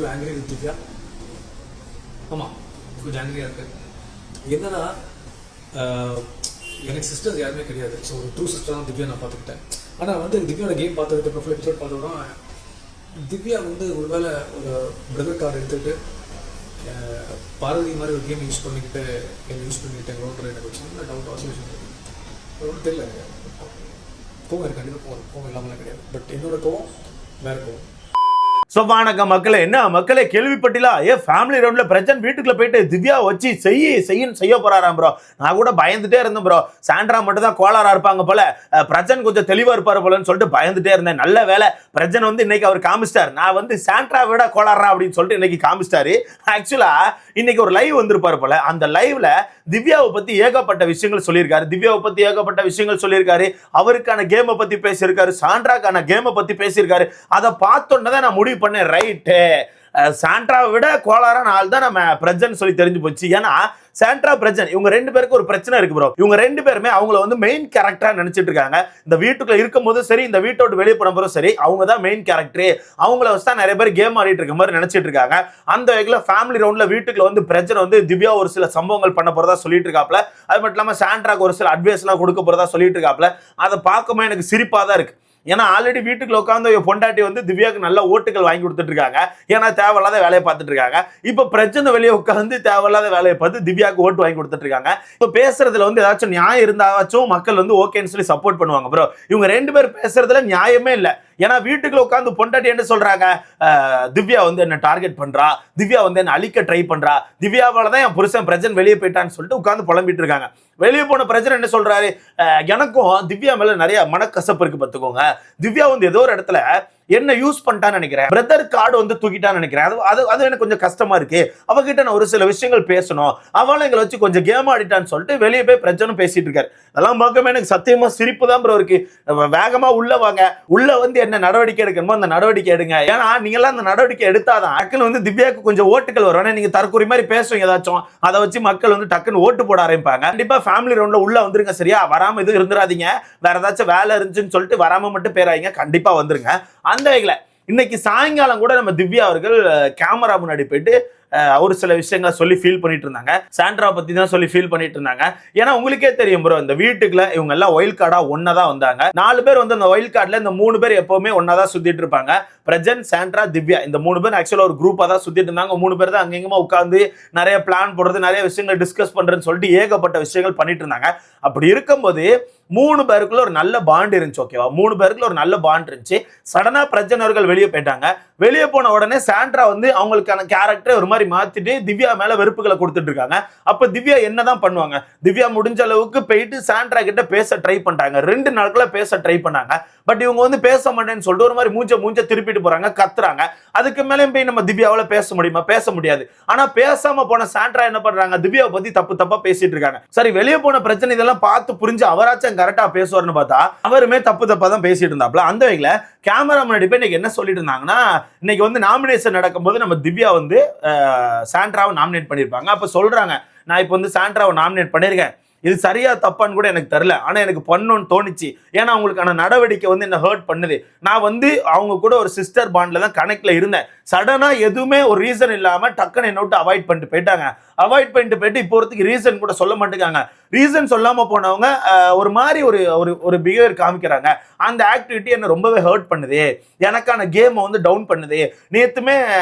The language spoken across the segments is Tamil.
Little angry with Divya. ஆமாம், கொஞ்சம் ஆங்கிரியாக இருக்குது. என்னன்னா எனக்கு சிஸ்டர்ஸ் யாருமே கிடையாது. ஸோ ஒரு 2 சிஸ்டர் தான் திவ்யா நான் பார்த்துக்கிட்டேன். ஆனால் வந்து திவ்யாவோட கேம் பார்த்ததுக்கு ப்ரொஃபைல் எபிசோட் பார்த்தோம்னா திவ்யா வந்து ஒருவேளை ஒரு பிரதர் கார்டு எடுத்துக்கிட்டு பார்வதி மாதிரி ஒரு கேம் யூஸ் பண்ணிக்கிட்டு என்னை யூஸ் பண்ணிக்கிட்டேங்களோன்ற எனக்கு ஒரு சின்ன டவுட் ஆசோசியேஷன் இருக்குது. ஒன்றும் தெரியல. கோவம் இருக்குது, கண்டிப்பாக கோவம் இல்லாமலாம் கிடையாது. பட் என்னோட கோவம் வேறு கோவம். ஸோ வணக்கம் மக்களே. என்ன மக்களே கேள்விப்பட்டிலா? ஃபேமிலி ரவுண்ட்ல பிரஜன் வீட்டுக்குள்ள போயிட்டு திவ்யா வச்சு செய்ய போறாராம் ப்ரோ. நான் கூட பயந்துட்டே இருந்தேன் ப்ரோ. சாண்ட்ரா மட்டும் தான் கோளாரா இருப்பாங்க போல, பிரஜன் கொஞ்சம் தெளிவா இருப்பாரு போலன்னு சொல்லிட்டு பயந்துட்டே இருந்தேன். நல்ல வேலை பிரஜன் வந்து இன்னைக்கு அவர் காமிச்சிட்டார். நான் வந்து சாண்ட்ரா விட கோளாரா அப்படின்னு சொல்லிட்டு இன்னைக்கு காமிச்சிட்டாரு. ஆக்சுவலா இன்னைக்கு ஒரு லைவ் வந்திருப்பாரு போல. அந்த லைவ்ல திவ்யாவை பத்தி ஏகப்பட்ட விஷயங்கள் சொல்லியிருக்காரு. அவருக்கான கேமை பத்தி பேசியிருக்காரு, சாண்ட்ராக்கான கேமை பத்தி பேசியிருக்காரு. அதை பார்த்தோன்னே தான் நான் முடிவு பண்ணேன், ரைட்டு சாண்ட்ராவை விட கோளாறான ஆள் தான் நம்ம பிரஜன் சொல்லி தெரிஞ்சு போச்சு. ஏன்னா சாண்ட்ரா பிரஜன் இவங்க 2 பேருக்கு ஒரு பிரச்சனை இருக்கு ப்ரோ. இவங்க 2 பேருமே அவங்கள வந்து மெயின் கேரக்டரா நினைச்சிட்டு இருக்காங்க. இந்த வீட்டுக்குள்ள இருக்கும் போதும் சரி, இந்த வீட்டை விட்டு வெளியே போனப்பறம் சரி, அவங்க தான் மெயின் கேரக்டர். அவங்கள வச்சு தான் நிறைய பேர் கேம் ஆடிட்டு இருக்க மாதிரி நினைச்சிட்டு இருக்காங்க. அந்த வகையில ஃபேமிலி ரவுண்ட்ல வீட்டுக்குள்ள வந்து பிரஜன் வந்து திவ்யா ஒரு சில சம்பவங்கள் பண்ண போறதா சொல்லிட்டு இருக்காப்ல. அது மட்டும் இல்லாம சாண்ட்ராக்கு ஒரு சில அட்வைஸ் எல்லாம் கொடுக்க போறதா சொல்லிட்டு இருக்காப்ல. அதை பார்க்கும்போது எனக்கு சிரிப்பா தான் இருக்கு. ஏன்னா ஆல்ரெடி வீட்டுக்குள்ள உட்காந்து பொண்டாட்டி வந்து திவ்யாவுக்கு நல்ல ஓட்டுகள் வாங்கி கொடுத்துட்டு இருக்காங்க. ஏன்னா தேவையில்லாத வேலையை பார்த்துட்டு இருக்காங்க. இப்ப பிரச்சனை வெளியே உட்காந்து தேவையில்லாத வேலையை பார்த்து திவ்யாவுக்கு ஓட்டு வாங்கி கொடுத்துட்டு இருக்காங்க. இப்ப பேசுறதுல வந்து ஏதாச்சும் நியாயம் இருந்தாச்சும் மக்கள் வந்து ஓகேன்னு சொல்லி சப்போர்ட் பண்ணுவாங்க ப்ரோ. இவங்க 2 பேர் பேசுறதுல நியாயமே இல்லை. ஏன்னா வீட்டுக்குள்ள உட்காந்து பொண்டாட்டி என்ன சொல்றாங்க, திவ்யா வந்து என்ன டார்கெட் பண்றா, திவ்யா வந்து என்ன அழிக்க ட்ரை பண்றா, திவ்யாவால தான் என் புருஷன் பிரஜன் வெளியே போயிட்டான்னு சொல்லிட்டு உட்காந்து புலம்பிட்டு இருக்காங்க. வெளியே போன பிரஜன் என்ன சொல்றாரு, எனக்கும் திவ்யா மேல நிறைய மனக்கசப்பு இருக்கு பார்த்துக்கோங்க. திவ்யா வந்து ஏதோ ஒரு இடத்துல என்ன யூஸ் பண்ணிட்டான்னு நினைக்கிறேன், பிரதர் கார்டு வந்து தூக்கிட்டான்னு நினைக்கிறேன். அது எனக்கு கொஞ்சம் கஷ்டமா இருக்கு. அவகிட்ட நான் ஒரு சில விஷயங்கள் பேசணும், அவளை எங்களை வச்சு கொஞ்சம் கேம் ஆடிட்டான்னு சொல்லிட்டு வெளியே போய் பிரச்சனை பேசிட்டு இருக்காரு. அதெல்லாம் பார்க்கவே எனக்கு சத்தியமா சிரிப்பு தான் ப்ரோ இருக்கு. வேகமா உள்ள வாங்க, உள்ள வந்து என்ன நடவடிக்கை எடுக்கணுமோ அந்த நடவடிக்கை எடுங்க. ஏன்னா நீங்க எல்லாம் அந்த நடவடிக்கை எடுத்தாதான் டக்குன்னு வந்து திவ்யாவுக்கு கொஞ்சம் ஓட்டுகள் வரும். நீங்க தற்கொலை மாதிரி பேசுவீங்க ஏதாச்சும், அதை வச்சு மக்கள் வந்து டக்குன்னு ஓட்டு போட ஆரம்பிப்பாங்க. கண்டிப்பா ஃபேமிலி ரவுண்ட்ல உள்ள வந்துருங்க, சரியா? வராம எதுவும் இருந்துடாதீங்க. வேற ஏதாச்சும் வேலை இருந்துச்சுன்னு சொல்லிட்டு வராம மட்டும் பேராயிங்க. கண்டிப்பா வந்துருங்க. அந்த வகையில இன்னைக்கு சாயங்காலம் கூட நம்ம திவ்யா அவர்கள் கேமரா முன்னாடி போயிட்டு ஒரு சில விஷயங்களை சொல்லி ஃபீல் பண்ணிட்டு இருந்தாங்க. சாண்ட்ரா பத்தி தான் சொல்லி ஃபீல் பண்ணிட்டு இருந்தாங்க. ஏன்னா உங்களுக்கே தெரியும் ப்ரோ, இந்த வீட்டுக்குள்ள இவங்க எல்லாம் ஒயில்ட் கார்டா ஒன்னா தான் வந்தாங்க. 4 பேர் வந்து அந்த ஒயில்ட் கார்டுல இந்த 3 பேர் எப்பவுமே ஒன்னா தான் சுத்திட்டு இருப்பாங்க. பிரஜன், சாண்ட்ரா, திவ்யா, இந்த 3 பேர் ஆக்சுவலா ஒரு குரூப்பா தான் சுத்திட்டு இருந்தாங்க. 3 பேர் தான் அங்கேயுமா உட்காந்து நிறைய பிளான் போடுறது, நிறைய விஷயங்கள் டிஸ்கஸ் பண்றதுன்னு சொல்லிட்டு ஏகப்பட்ட விஷயங்கள் பண்ணிட்டு இருந்தாங்க. அப்படி இருக்கும்போது 3 பேருக்குள்ள ஒரு நல்ல பாண்ட் இருந்துச்சு. ஓகேவா? 3 பேருக்குள்ள ஒரு நல்ல பாண்ட் இருந்துச்சு. சடனா பிரஜன் அவர்கள் வெளியே போயிட்டாங்க. வெளியே போன உடனே சாண்ட்ரா வந்து அவங்களுக்கான கேரக்டர் ஒரு மாதிரி மாத்திட்டு திவ்யா மேல வெறுப்புகளை கொடுத்துட்டு இருக்காங்க. அப்ப திவ்யா என்னதான் பண்ணுவாங்க? திவ்யா முடிஞ்ச அளவுக்கு போயிட்டு சாண்ட்ரா கிட்ட பேச ட்ரை பண்றாங்க. 2 நாட்களா பேச ட்ரை பண்ணாங்க. பட் இவங்க வந்து பேச மாட்டேன்னு சொல்லிட்டு ஒரு மாதிரி மூஞ்ச திருப்பிட்டு போறாங்க, கத்துறாங்க. அதுக்கு மேலே போய் நம்ம திவ்யாவால பேச முடியுமா? பேச முடியாது. ஆனா பேசாம போன சாண்ட்ரா என்ன பண்றாங்க, திவ்யாவை பத்தி தப்பா பேசிட்டு இருக்காங்க. சரி, வெளியே போன பிரச்சனை இதெல்லாம் பார்த்து புரிஞ்சு அவராச்சும் கரெக்டா பேசுவார்னு பார்த்தா அவருமே தப்பா தான் பேசிட்டு இருந்தாப்ல. அந்த வகையில கேமரா முன்னாடி போய் இன்னைக்கு என்ன சொல்லிட்டு இருந்தாங்கன்னா, இன்னைக்கு வந்து நாமினேஷன் நடக்கும்போது நம்ம திவ்யா வந்து சாண்ட்ராவை நாமினேட் பண்ணிருப்பாங்க. அப்ப சொல்றாங்க, நான் இப்போ வந்து சாண்ட்ராவை நாமினேட் பண்ணிருக்கேன், இது சரியா தப்பான்னு கூட எனக்கு தெரியல, ஆனா எனக்கு பண்ணணும்னு தோணுச்சு. ஏன்னா அவங்களுக்கான நடவடிக்கை வந்து என்ன ஹர்ட் பண்ணுது. நான் வந்து அவங்க கூட ஒரு சிஸ்டர் பாண்ட்ல தான் கனெக்ட்ல இருந்தேன். சடனா எதுவுமே ஒரு ரீசன் இல்லாம டக்குன்னு என்ன விட்டு அவாய்ட் பண்ணிட்டு போயிட்டாங்க. அவாய்ட் பண்ணிட்டு போயிட்டு இப்போ ஒருத்துக்கு ரீசன் கூட சொல்ல மாட்டேங்காங்க. ரீசன் சொல்லாம போனவங்க ஒரு மாதிரி ஒரு பிஹேவியர் காமிக்கிறாங்க. அந்த ஆக்டிவிட்டி என்ன ரொம்பவே ஹர்ட் பண்ணுது, எனக்கான கேமை வந்து டவுன் பண்ணுது. நேத்துமே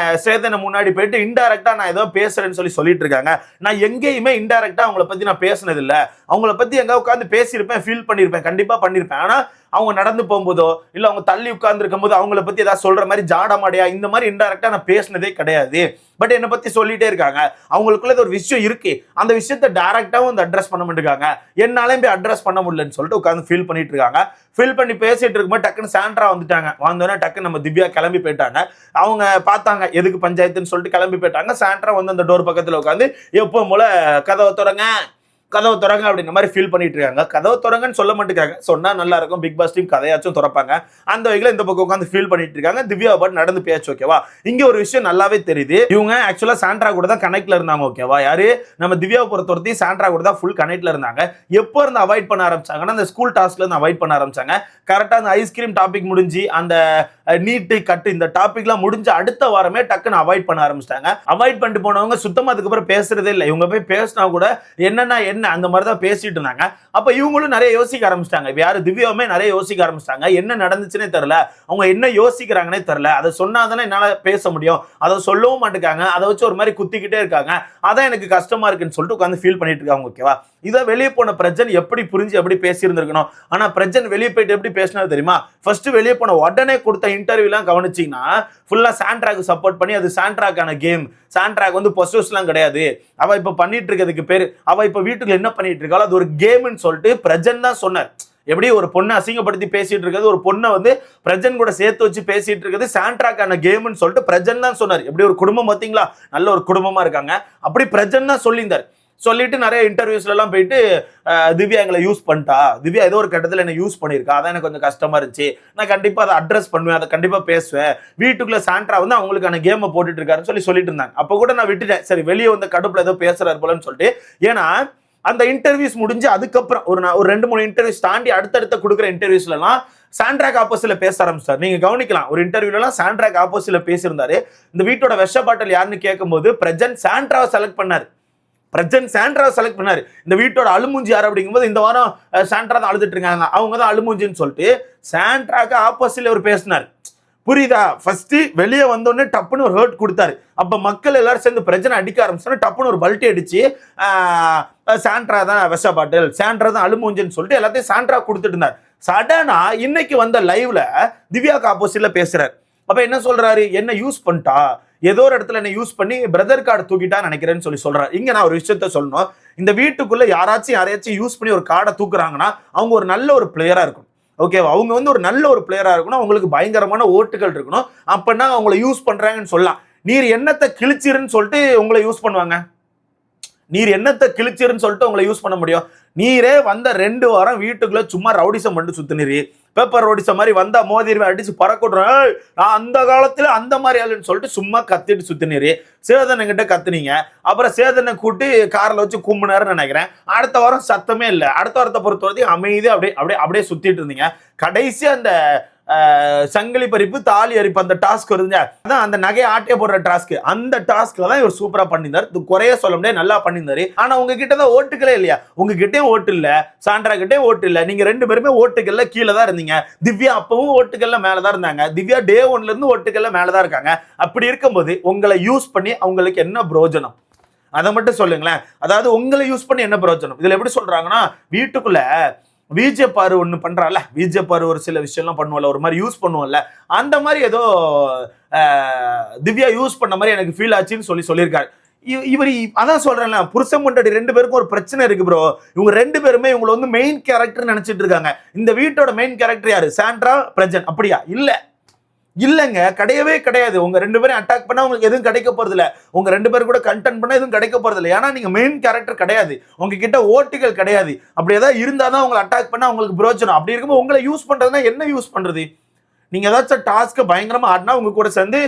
சேதனை முன்னாடி போயிட்டு இன்டைரக்டா நான் ஏதோ பேசுறேன்னு சொல்லிட்டு இருக்காங்க. நான் எங்கேயுமே இன்டைரக்டா அவங்கள பத்தி நான் பேசினது இல்லை. அவங்கள பத்தி எங்க உட்காந்து பேசியிருப்பேன், ஃபீல் பண்ணியிருப்பேன், கண்டிப்பா பண்ணியிருப்பேன். ஆனா அவங்க நடந்து போகும்போதோ இல்ல அவங்க தள்ளி உட்கார்ந்து இருக்கும் போது அவங்கள பத்தி ஏதாவது சொல்ற மாதிரி ஜாடமாடியா இந்த மாதிரி இன்டைரக்டா நான் பேசினதே கிடையாது. பட் என்னை பத்தி சொல்லிட்டே இருக்காங்க. அவங்களுக்குள்ள ஒரு விஷயம் இருக்கு, அந்த விஷயத்தை டைரக்டாவும் வந்து அட்ரஸ் பண்ண மாட்டேங்காங்க. என்னாலையும் போய் அட்ரஸ் பண்ண முடியலன்னு சொல்லிட்டு உட்காந்து ஃபீல் பண்ணிட்டு இருக்காங்க. ஃபீல் பண்ணி பேசிட்டு இருக்கும்போது டக்குன்னு சாண்ட்ரா வந்துட்டாங்க. வந்தோடனே டக்குன்னு நம்ம திவ்யா கிளம்பி போயிட்டாங்க. அவங்க பார்த்தாங்க எதுக்கு பஞ்சாயத்துன்னு சொல்லிட்டு கிளம்பி போயிட்டாங்க. சாண்ட்ரா வந்து அந்த டோர் பக்கத்துல உட்காந்து எப்பவும் போல கதவை திறங்க கதவை திறங்க அப்படின்ற மாதிரி ஃபீல் பண்ணிட்டு இருக்காங்க. கதவை திறங்கன்னு சொல்ல மாட்டேங்கிறாங்க, சொன்னா நல்லா இருக்கும், பிக் பாஸ் டீம் கதையாச்சும் திறப்பாங்க. அந்த வகையில் இந்த பக்கம் உட்காந்து ஃபீல் பண்ணிட்டு இருக்காங்க. திவ்யா பாட் நடந்து பேச்சு. ஓகேவா, இங்க ஒரு விஷயம் நல்லாவே தெரியுது. இவங்க ஆக்சுவலா சாண்ட்ரா கூட தான் கனெக்ட்ல இருந்தாங்க. ஓகேவா, யாரு நம்ம திவ்யாவை பொறுத்தவரைக்கும் சாண்ட்ரா கூட தான் ஃபுல் கனெக்ட்ல இருந்தாங்க. எப்போ இருந்து அவாய்ட் பண்ண ஆரம்பிச்சாங்கன்னா அந்த ஸ்கூல் டாஸ்க்ல இருந்து அவாய்ட் பண்ண ஆரம்பிச்சாங்க. கரெக்டா அந்த ஐஸ்கிரீம் டாபிக் முடிஞ்சு அந்த நீட்டு கட்டு இந்த டாபிக்லாம் முடிஞ்ச அடுத்த வாரமே டக்குன்னு அவாய்ட் பண்ண ஆரம்பிச்சிட்டாங்க. அவாய்ட் பண்ணிட்டு போனவங்க சுத்தமா அதுக்கப்புறம் பேசுறதே இல்லை. இவங்க போய் பேசினா கூட என்னன்னா என்ன அந்த மாதிரி தான் பேசிட்டு இருந்தாங்க. அப்ப இவங்களும் நிறைய யோசிக்க ஆரம்பிச்சிட்டாங்க. யாரு திவ்யாவுமே நிறைய யோசிக்க ஆரம்பிச்சிட்டாங்க. என்ன நடந்துச்சுன்னே தெரியல, அவங்க என்ன யோசிக்கிறாங்கன்னே தெரியல, அதை சொன்னாதானே என்னால பேச முடியும், அதை சொல்லவும் மாட்டேங்காங்க, அதை வச்சு ஒரு மாதிரி குத்திக்கிட்டே இருக்காங்க, அதான் எனக்கு கஷ்டமா இருக்குன்னு சொல்லிட்டு உட்காந்து ஃபீல் பண்ணிட்டு இருக்காங்க. ஓகேவா, இதை வெளியே போன பிரஜன் எப்படி புரிஞ்சு எப்படி பேசியிருந்திருக்கணும். ஆனா பிரஜன் வெளியே போயிட்டு எப்படி பேசினா தெரியுமா, ஃபர்ஸ்ட் வெளியே போன உடனே கொடுத்த இன்டர்வியூலாம் கவனிச்சிங்கன்னா ஃபுல்லா சாண்ட்ராக்கு சப்போர்ட் பண்ணி, அது சாண்ட்ராக்கான கேம், சாண்ட்ராக் வந்து பொசஸ்லாம் கிடையாது, அவ இப்ப பண்ணிட்டு இருக்கிறதுக்கு பேரு, அவ இப்ப வீட்டுக்குள்ள என்ன பண்ணிட்டு இருக்காளோ அது ஒரு கேம்னு சொல்லிட்டு பிரஜன் தான் சொன்னார். எப்படி ஒரு பொண்ணை அசிங்கப்படுத்தி பேசிட்டு இருக்கிறது, ஒரு பொண்ணை வந்து பிரஜன் கூட சேர்த்து வச்சு பேசிட்டு இருக்கிறது சாண்ட்ராக்கான கேம்னு சொல்லிட்டு பிரஜன் தான் சொன்னார். எப்படி ஒரு குடும்பம் பார்த்தீங்களா, நல்ல ஒரு குடும்பமா இருக்காங்க, அப்படி பிரஜன் தான் சொல்லியிருந்தார். சொல்லிட்டு நிறைய இன்டர்வியூஸ்ல எல்லாம் போயிட்டு திவ்யா எங்களை யூஸ் பண்ணிட்டா, திவ்யா ஏதோ ஒரு கட்டத்தில் என்ன யூஸ் பண்ணியிருக்கா, அதான் எனக்கு கொஞ்சம் கஷ்டமா இருந்துச்சு, நான் கண்டிப்பா அதை அட்ரஸ் பண்ணுவேன், அதை கண்டிப்பா பேசுவேன், வீட்டுக்குள்ள சாண்ட்ரா வந்து அவங்களுக்கான கேமை போட்டுட்டு இருக்காருன்னு சொல்லிட்டு இருந்தாங்க. அப்போ கூட நான் விட்டுட்டேன், சரி வெளியே வந்த கடுப்புல ஏதோ பேசுறாரு போலன்னு சொல்லிட்டு. ஏன்னா அந்த இன்டர்வியூஸ் முடிஞ்சு அதுக்கப்புறம் ஒரு 2-3 இன்டர்வியூஸ் தாண்டி அடுத்தடுத்த கொடுக்குற இன்டர்வியூஸ்லாம் சாண்ட்ராக் ஆப்போசிட்ல பேச ஆரம்பிச்சார். நீங்க கவனிக்கலாம், ஒரு இன்டர்வியூலாம் சாண்ட்ராக் ஆப்போசிட்ல பேசியிருந்தாரு. இந்த வீட்டோட விஷ பாட்டல் யாருன்னு கேட்கும்போது பிரஜன் சாண்ட்ராவை செலக்ட் பண்ணாரு. பிரஜன் சாண்ட்ரா செலக்ட் பண்ணாரு. இந்த வீட்டோட அழுமூஞ்சி யார் அப்படிங்கும்போது இந்த வாரம் சாண்ட்ரா தான் அழுதுட்டு இருக்காங்க, அவங்க தான் அழுமூஞ்சின்னு சொல்லிட்டு சாண்ட்ராக்கு ஆப்போசிட்ல அவர் பேசினார். புரியுதா, ஃபர்ஸ்ட் வெளியே வந்தோடனே டப்புன்னு ஒரு ஹர்ட் கொடுத்தாரு. அப்ப மக்கள் எல்லாரும் சேர்ந்து பிரச்சனை அடிக்க ஆரம்பிச்சோன்னா டப்புன்னு ஒரு பல்ட்டி அடிச்சு சாண்ட்ரா தான் விஷ பாட்டில், சாண்ட்ரா தான் அழுமூஞ்சின்னு சொல்லிட்டு எல்லாத்தையும் சாண்ட்ரா கொடுத்துட்டு இருந்தார். சடனா இன்னைக்கு வந்த லைவ்ல திவ்யாக்கு ஆப்போசிட்ல பேசுறாரு. அப்ப என்ன சொல்றாரு, என்ன யூஸ் பண்ணிட்டா, ஏதோ ஒரு இடத்துல என்ன யூஸ் பண்ணி பிரதர் கார்டு தூக்கிட்டா நினைக்கிறேன்னு சொல்றாரு. இங்க நான் ஒரு விஷயத்த சொல்லணும், இந்த வீட்டுக்குள்ள யாராச்சும் யூஸ் பண்ணி ஒரு கார்டை தூக்குறாங்கன்னா அவங்க ஒரு நல்ல ஒரு பிளேயரா இருக்கும். ஓகேவா, அவங்க வந்து ஒரு நல்ல ஒரு பிளேயரா இருக்கணும், அவங்களுக்கு பயங்கரமான ஓட்டுகள் இருக்கணும், அப்பன்னா அவங்களை யூஸ் பண்றாங்கன்னு சொல்லலாம். நீர் என்னத்தை கிழிச்சிருன்னு சொல்லிட்டு உங்களை யூஸ் பண்ணுவாங்க, நீர் என்னத்தை கிழிச்சிருன்னு சொல்லிட்டு உங்களை யூஸ் பண்ண முடியும். நீரே வந்த 2 வாரம் வீட்டுக்குள்ள சும்மா ரவுடிசம் பண்ணிட்டு சுத்தினீரி, பேப்பர் ரவுடிசம் மாதிரி வந்தா மோதிருவேன் அடிச்சு பறக்கொடுறேன், நான் அந்த காலத்துல அந்த மாதிரி ஆளுன்னு சொல்லிட்டு சும்மா கத்திட்டு சுத்தினீரி. சேதனை கிட்ட கத்துனீங்க, அப்புறம் சேதனை கூட்டி கார்ல வச்சு கும்பினாருன்னு நினைக்கிறேன். அடுத்த வாரம் சத்தமே இல்லை, அடுத்த வாரத்தை பொறுத்த வரைக்கும் அமைதியா அப்படியே சுத்திட்டு இருந்தீங்க. கடைசி அந்த சங்கிலி பறிப்பு தாலி அரிப்பு அந்த டாஸ்க் வருதுங்க, அதான் அந்த நகையை ஆட்டே போடுற டாஸ்க், அந்த டாஸ்க்ல தான் இவர் சூப்பரா பண்ணியிருந்தார். குறைய சொல்ல முடியாது, நல்லா பண்ணியிருந்தாரு. ஆனா உங்ககிட்ட தான் ஓட்டுகளே இல்லையா, உங்ககிட்டயும் ஓட்டு இல்ல, சாண்ட்ரா கிட்டே ஓட்டு இல்ல, நீங்க 2 பேருமே ஓட்டுகள்ல கீழே தான் இருந்தீங்க. திவ்யா அப்பவும் ஓட்டுகள்ல மேலதான் இருந்தாங்க, திவ்யா டே 1ல இருந்து ஓட்டுகள்ல மேலதான் இருக்காங்க. அப்படி இருக்கும்போது உங்களை யூஸ் பண்ணி அவங்களுக்கு என்ன பிரயோஜனம், அதை மட்டும் சொல்லுங்களேன். அதாவது உங்களை யூஸ் பண்ணி என்ன பிரயோஜனம், இதுல எப்படி சொல்றாங்கன்னா, வீட்டுக்குள்ள விஜே பாரு ஒன்று பண்றால, விஜே பாரு ஒரு சில விஷயம்லாம் பண்ணுவோம்ல, ஒரு மாதிரி யூஸ் பண்ணுவோம்ல, அந்த மாதிரி ஏதோ திவ்யா யூஸ் பண்ண மாதிரி எனக்கு ஃபீல் ஆச்சுன்னு சொல்லியிருக்காரு. இவர் அதான் சொல்றேன்ல, புருஷன் பொண்டாட்டி 2 பேருக்கும் ஒரு பிரச்சனை இருக்கு ப்ரோ. இவங்க 2 பேருமே இவங்களை வந்து மெயின் கேரக்டர் நினைச்சிட்டு இருக்காங்க. இந்த வீட்டோட மெயின் கேரக்டர் யாரு, சாண்ட்ரா பிரஜன், அப்படியா? இல்லங்க, கிடையவே கிடையாது. உங்க 2 பேரும் அட்டாக் பண்ணா உங்களுக்கு எதுவும் கிடைக்க போறது இல்ல, உங்க 2 பேரும் கூட கண்டென்ட் பண்ணா எதுவும் கிடைக்க போறது இல்லை. ஏன்னா நீங்க மெயின் கேரக்டர் கிடையாது, உங்ககிட்ட ஓட்டுகள் கிடையாது. அப்படி ஏதாவது இருந்தாதான் உங்களை அட்டாக் பண்ணா உங்களுக்கு பிரயோஜனம். அப்படி இருக்கும்போது உங்களை யூஸ் பண்றதுன்னா என்ன யூஸ் பண்றது, நீங்க ஏதாச்சும் டாஸ்க் பயங்கரமா ஆடினா உங்க கூட சேர்ந்து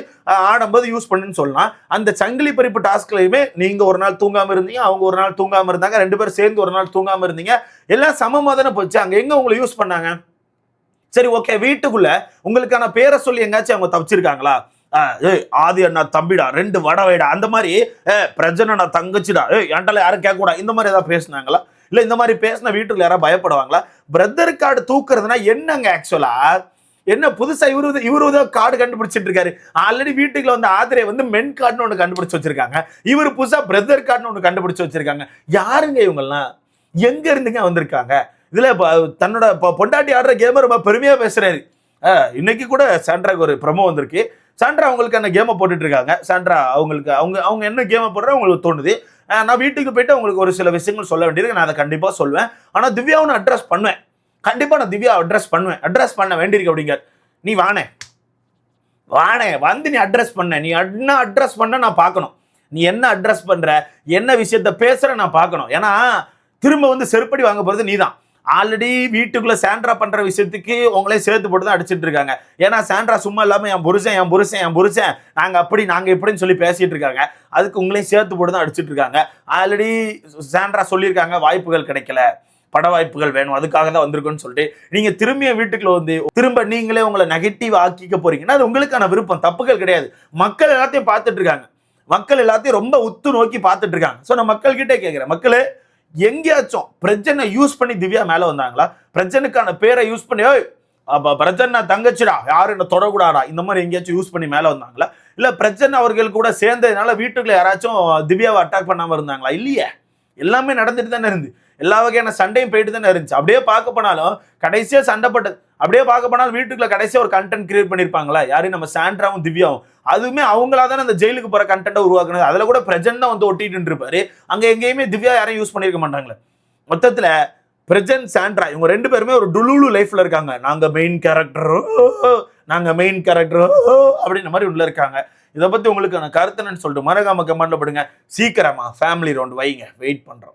ஆடும்போது யூஸ் பண்ணுன்னு சொல்லலாம். அந்த சங்கிலி பறிப்பு டாஸ்க்லயுமே நீங்க ஒரு நாள் தூங்காம இருந்தீங்க, அவங்க ஒரு நாள் தூங்காம இருந்தாங்க, 2 பேரும் சேர்ந்து ஒரு நாள் தூங்காம இருந்தீங்க, எல்லாம் சமமா தானே போச்சு. அங்க எங்க உங்களை யூஸ் பண்ணாங்க? சரி ஓகே, வீட்டுக்குள்ள உங்களுக்கான பேரை சொல்லி எங்காச்சும் அவங்க தப்பிச்சிருக்காங்களா? ஆதி அண்ணா தம்பிடா, 2 வடை வைடா, அந்த மாதிரி பிரஜன் அண்ணா தங்கச்சிடா, என்கிட்ட யாரும் கேட்க கூடாது, இந்த மாதிரி ஏதாவது பேசினாங்களா? இல்ல இந்த மாதிரி பேசின வீட்டுக்குள்ள யாராவது பயப்படுவாங்களா? பிரதர் கார்டு தூக்குறதுனா என்னங்க ஆக்சுவலா, என்ன புதுசா இவரு கார்டு கண்டுபிடிச்சிட்டு இருக்காரு. ஆல்ரெடி வீட்டுக்குள்ள வந்து ஆதிரை வந்து மென் கார்டுன்னு ஒண்ணு கண்டுபிடிச்சு வச்சிருக்காங்க, இவரு புதுசா பிரதர் கார்டுன்னு ஒண்ணு கண்டுபிடிச்சு வச்சிருக்காங்க. யாருங்க இவங்கெல்லாம், எங்க இருந்துங்க வந்திருக்காங்க? இதுல தன்னோட பொண்டாட்டி ஆடுற கேமர் ரொம்ப பெருமையா பேசுறாரு. இன்னைக்கு கூட சாண்ட்ராக்கு ஒரு ப்ரமோ வந்திருக்கு, சாண்ட்ரா அவங்களுக்கு அந்த கேமை போட்டுட்டு இருக்காங்க. சாண்ட்ரா அவங்களுக்கு அவங்க என்ன கேமை போடுற உங்களுக்கு தோணுது, நான் வீட்டுக்கு போயிட்டு உங்களுக்கு ஒரு சில விஷயங்கள் சொல்ல வேண்டியிருக்கு, நான் அதை கண்டிப்பா சொல்லுவேன். ஆனா திவ்யாவும் அட்ரஸ் பண்ணுவேன், கண்டிப்பா நான் திவ்யா அட்ரஸ் பண்ண வேண்டியிருக்கு அப்படிங்க. நீ வானே வந்து நீ அட்ரஸ் பண்ண, நீ என்ன அட்ரஸ் பண்ண நான் பார்க்கணும், நீ என்ன அட்ரஸ் பண்ற, என்ன விஷயத்த பேசுற நான் பார்க்கணும். ஏன்னா திரும்ப வந்து செருப்படி வாங்க போறது நீதான். ஆல்ரெடி வீட்டுக்குள்ள சாண்ட்ரா பண்ற விஷயத்துக்கு உங்களே சேர்த்து போட்டு தான் அடிச்சிட்டு இருக்காங்க. ஏன்னா சாண்ட்ரா சும்மா இல்லாம என் புருஷன் நாங்க அப்படி நாங்க இப்படின்னு சொல்லி பேசிட்டு இருக்காங்க. அதுக்கு உங்களையும் சேர்த்து போட்டு தான் அடிச்சிட்டு இருக்காங்க. ஆல்ரெடி சாண்ட்ரா சொல்லியிருக்காங்க வாய்ப்புகள் கிடைக்கல, பட வாய்ப்புகள் வேணும், அதுக்காக தான் வந்திருக்குன்னு சொல்லிட்டு நீங்க திரும்பிய வீட்டுக்குள்ள வந்து திரும்ப நீங்களே உங்களை நெகட்டிவ் ஆக்கிக்க போறீங்கன்னா அது உங்களுக்கான விருப்பம், தப்புகள் கிடையாது. மக்கள் எல்லாத்தையும் பார்த்துட்டு இருக்காங்க, மக்கள் எல்லாத்தையும் ரொம்ப உத்து நோக்கி பார்த்துட்டு இருக்காங்க. ஸோ நான் மக்கள் கிட்டே கேட்கிறேன், மக்களே எங்கேயாச்சும் பிரஜனை யூஸ் பண்ணி திவ்யா மேல வந்தாங்களா? பிரஜனுக்கான பேரை யூஸ் பண்ணி பிரஜன் தங்கச்சிடா யாரும் என்ன தொடக்கூடாடா இந்த மாதிரி எங்கேயாச்சும் யூஸ் பண்ணி மேல வந்தாங்களா? இல்ல பிரஜன் அவர்கள் கூட சேர்ந்ததுனால வீட்டுக்குள்ள யாராச்சும் திவ்யாவை அட்டாக் பண்ணாம இருந்தாங்களா? இல்லையே, எல்லாமே நடந்துட்டு தானே இருந்து, எல்லா வகையான சண்டையும் போயிட்டு தானே இருந்துச்சு. அப்படியே பார்க்க போனாலும் கடைசியா சண்டை போட்டது, அப்படியே பார்க்க போனாலும் வீட்டுக்குள்ள கடைசியா ஒரு கண்டென்ட் கிரியேட் பண்ணிருப்பாங்களா? யாரும் நம்ம சாண்ட்ராவும் திவ்யாவும், அதுவுமே அவங்களா தானே அந்த ஜெயிலுக்கு போற கண்டென்ட்டை உருவாக்குனது. அதுல கூட பிரஜன் தான் வந்து ஒட்டிட்டு இருப்பாரு, அங்க எங்கேயுமே திவ்யா யாரையும் யூஸ் பண்ணிருக்க மாட்டாங்களே. மொத்தத்துல பிரஜன் சாண்ட்ரா இவங்க 2 பேருமே ஒரு டுலுலு லைஃப்ல இருக்காங்க. நாங்க மெயின் கேரக்டர் அப்படின்ற மாதிரி உள்ள இருக்காங்க. இதை பத்தி உங்களுக்கு கருத்துன்னு சொல்லிட்டு மறக்காம கமெண்ட்ல போடுங்க. சீக்கிரமா ஃபேமிலி ரவுண்ட் வைங்க, வெயிட் பண்றோம்.